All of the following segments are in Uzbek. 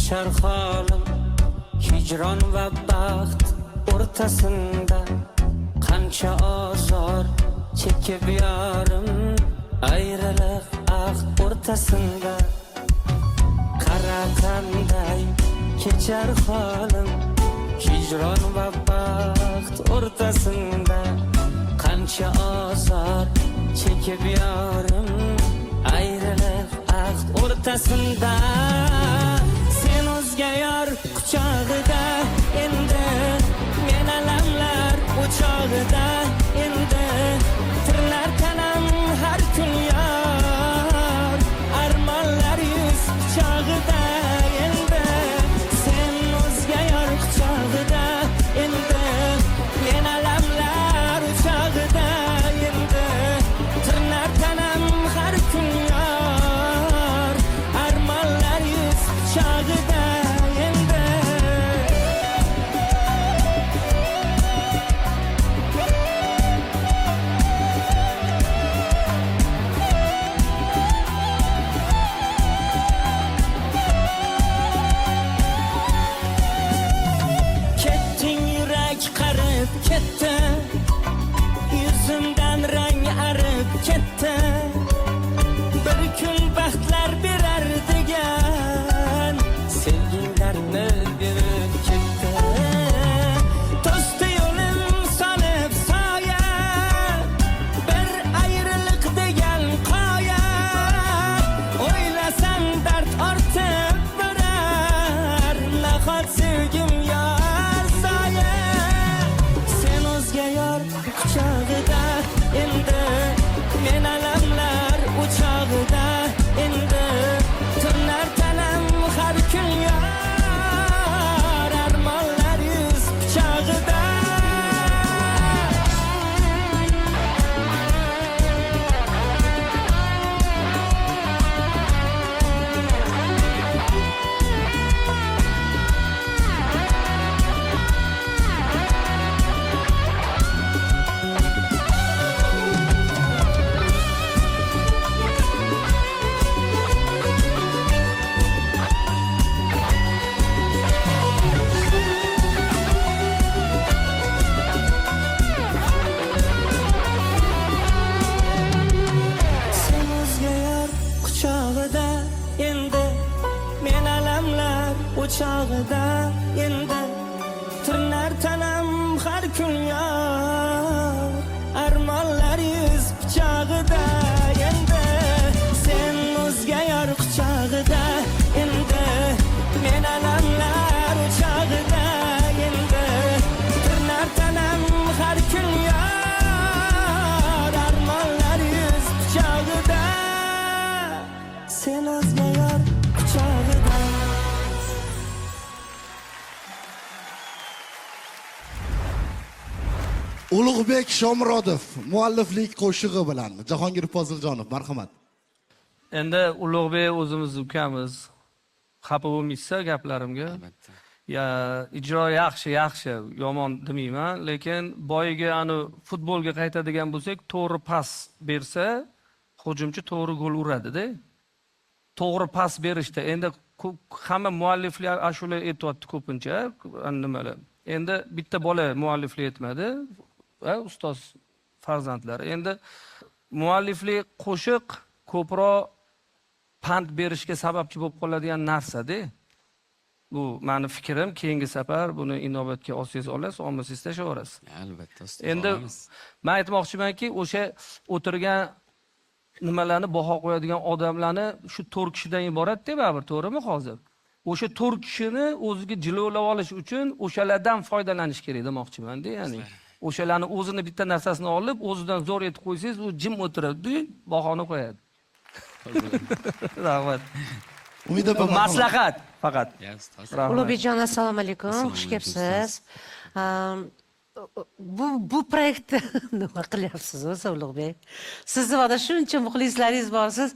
kechar holim hijron va baxt o'rtasida qancha azor chekib yorim ayriliq ahd o'rtasida qara qanday kechar holim hijron va baxt o'rtasida qancha azor çekip yarım ayrılık ahd o'rtasida sen o'zga yor quchog'ida endi men alamlar o'chog'ida endi tirnar tanam har kun yor armonlar yuz quchog'ida endi sen o'zga yor quchog'ida endi men alamlar o'chog'ida endi tirnar tanam har kun yor armonlar yuz quchog'ida endi ketding yurak qarib ketdi yuzimdan rang arib ketdi bir kun baxtlar berar degan sevgilarni berib ketdi to'sdi yo'lim solib soya bir ayriliq degan qoya o'ylasam dard ortib borar nahot sevgim yor soya sen o'zga yor quchog'ida endi men alamlar o'chog'ida endi tirnar tanam har kun yor armonlar yuz quchog'ida sen o'zga yor quchog'ida endi men alamlar o'chog'ida endi tirnar tanam har kun yor armonlar yuz quchog'ida endi sen o'zga yor quchog'ida endi men alamlar o'chog'ida endi tirnar tanam har kun yor armonlar yuz quchog'ida sen o'zga yor quchog'ida Ulug'bek Shomurodov mualliflik qo'shig'i bilan Jahongir Poziljonov marhamat. Endi Ulug'bek o'zimiz ukamiz. Xafa bo'lmaysiz gaplarimga. Albatta. Ya ijro yaxshi, yomon demayman, lekin boyiga ani futbolga qaytadigan bo'lsak, to'g'ri pas bersa, hujumchi to'g'ri gol uradi-da. To'g'ri pas berishda endi hamma mualliflar ashula aytyapti ko'pincha, nimalar. Endi bitta bola mualliflik etmadi, ustoz farzandlar. Endi mualliflik qo'shiq ko'proq pand berishga sababchi bo'lib qoladigan narsa-da. Bu meni fikrim, keyingi safar buni inobatga olsangiz olasiz, olmasangiz tashlavorasiz. Albatta, ustoz. Endi men aytmoqchimanki, o'sha o'tirgan nimalarni baho qo'yadigan odamlarni shu 4 kishidan iborat-da, baribir, to'g'rimi hozir? O'sha 4 kishini o'ziga jilovlab olish uchun o'shalardan foydalanish kerak demoqchiman-da, ya'ni. O'shalarni o'zini bitta narsasini olib, o'zidan zo'r etib qo'ysangiz, u jim o'tiradi, bahoni qo'yadi. Rahmat. Umid opa marhamat. Maslahat faqat. Ya, ustoz. Ulug'bekjon, assalomu alaykum. Xush kelibsiz. Bu proyektda nima qilyapsiz o'zi Ulug'bek? Sizni vada shuncha muxlislaringiz bor, siz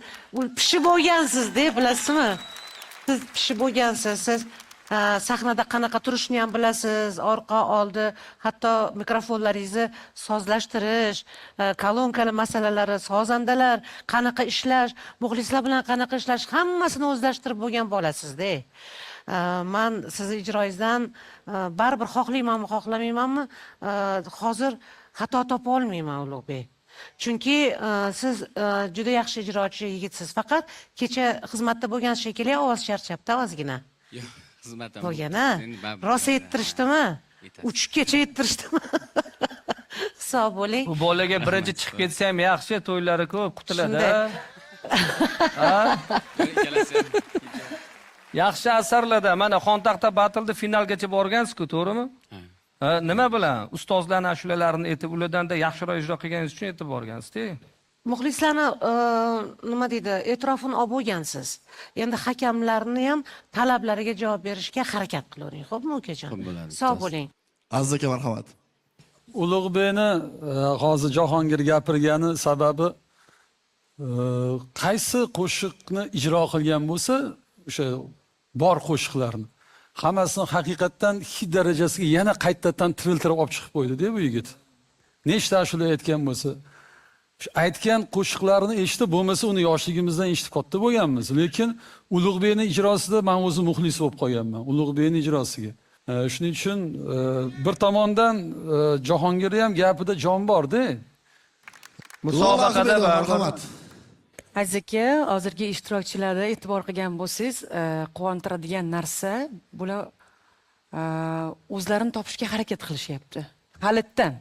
pishib bo'lgansiz-da, bilasizmi? Siz pishib bo'lgansiz. Siz sahnada qanaqa turishni ham bilasiz, orqa oldi, hatto mikrofonlaringizni sozlashtirish, kolonkali masalalari, sozandalar, qanaqa ishlash, muxlislar bilan qanaqa ishlash, hammasini o'zlashtirib bo'lgan bo'lasizda. man sizni ijroyingizdan baribir xohlaymanmi xohlamaymanmi hozir xato topa olmayman Ulug'bek. Chunki siz juda yaxshi ijrochi yigitsiz. Faqat kecha xizmatda bo'lgan shekilli ovoz charchabdi ozgina. Yo'q, xizmatim Bo'lgan-a? Rosa yettirishdimi? 3gacha yettirishdimi? Sog' bo'ling. Bu bolaga birinchi chiqib ketsa ham yaxshi, to'ylari ko'p qutiladi. Shunday. ikkalasi ham. Yaxshi asarlarda mana Xontaxta batilda finalgacha borgansiz-ku, to'g'rimi? Ha, nima bilan? Ustozlarning ashulalarini aytib, ulardan-da yaxshiroq ijro qilganingiz uchun aytib borgansiz-da. Muxlislarni nima deydi, e'tirofini olib bo'lgansiz. Endi hakamlarni ham talablariga javob berishga harakat qilavering, xo'pmi ukajon? bo'ladi, Sog' bo'ling. Aziz aka, marhamat. Ulug'bekni hozir Jahongir gapirgani sababi qaysi qo'shiqni ijro qilgan bo'lsa, o'sha bor qo'shiqlarni hammasini haqiqatdan hid darajasiga yana qaytadan tiriltirib olib chiqib qo'ydi-da bu yigit. Nechta ashula aytgan bo'lsa, aytgan qo'shiqlarini eshitib bo'lmasa uni yoshligimizdan eshitib katta bo'lganmiz, lekin Ulug'bekni ijrosida men o'zim muxlis bo'lib qolganman, Ulug'bekni ijrosiga. Shuning uchun bir tomondan Jahongirning ham gapida jon bor-da. Musobaqada marhamat. Aziz aka, hozirgi ishtirokchilarda e'tibor qilgan bo'lsangiz, quvontiradigan narsa, bular o'zlarini topishga harakat qilishyapti. Halitdan.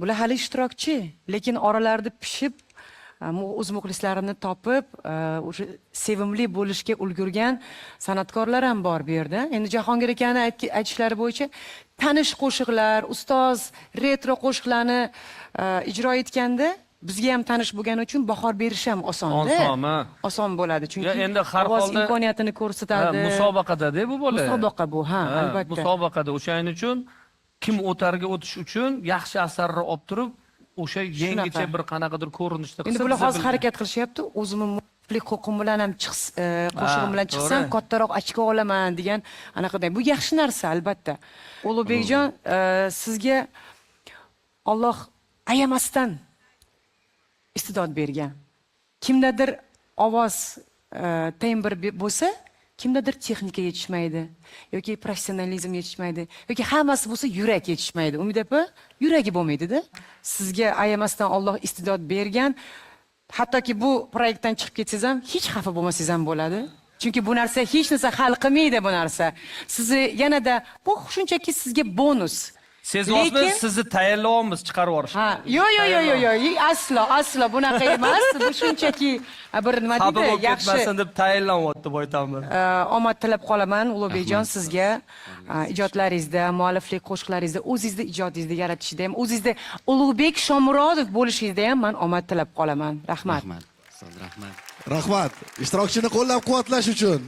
Bular hali ishtirokchi, lekin oralarida pishib, o'z muxlislarini topib, o'sha sevimli bo'lishga ulgurgan san'atkorlar ham bor bu yerda. Endi Jahongir akani aytishlari bo'yicha tanish qo'shiqlar, ustoz retro qo'shiqlarni ijro etganda bizga ham tanish bo'lgani uchun bahor berish ham osonda. Osonmi? Oson bo'ladi, chunki Ya, endi har ovoz holda- imkoniyatini ko'rsatadi. Musobaqada-da bu bola. Musobaqa bu, ha, Ha, albatta. Musobaqada o'shaning uchun kim o'targa o'tish uchun yaxshi asarni olib turib, o'sha yangicha Shunaqa. bir qanaqadir ko'rinishda Endi qilsa bular biza hozir bilmaymiz. harakat qilishyapti. O'zimni muxlislik huquqim bilan ham qo'shig'im bilan to'g'ri. chiqsam, kattaroq ochko olaman degan anaqada. Bu yaxshi narsa albatta. Ulug'bekjon, sizga Alloh ayamasdan iste'dod bergan. Kimdadir ovoz tembr bo'lsa, kimdadir texnika yetishmaydi yoki professionalizm yetishmaydi yoki hammasi bo'lsa yurak yetishmaydi. Umid opa, yuragi bo'lmaydi-da. Sizga ayamasdan Alloh iste'dod bergan. Hattoki bu proyektdan chiqib ketsangiz ham hech xafa bo'lmasangiz ham bo'ladi. Chunki bu narsa hech narsa hal qilmaydi bu narsa. Sizni yanada bu shunchaki sizga bonus. Sezyapsiz, sizni tayyorlayapmiz chiqarib yuborish. Ha, yo'q, aslo bunaqa emas. Bu shunchaki bir nima Xafa deydi, bo'lib yaxshi ketmasin deb tayyorlanyapti bu aytaman. omad tilab qolaman Ulug'bekjon sizga ijodlaringizda, mualliflik qo'shiqlaringizda, o'zingizda ijodingizni yaratishda ham, o'zingizda Ulug'bek Shomurodov bo'lishingizda ham men omad tilab qolaman. Rahmat. Rahmat. Ustoz, rahmat. Rahmat. Ishtirokchini qo'llab-quvvatlash uchun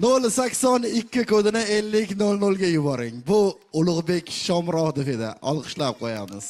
082 kodini 5000 ga yuboring. Bu Ulug'bek Shomurodov edi. Olqishlab qo'yamiz.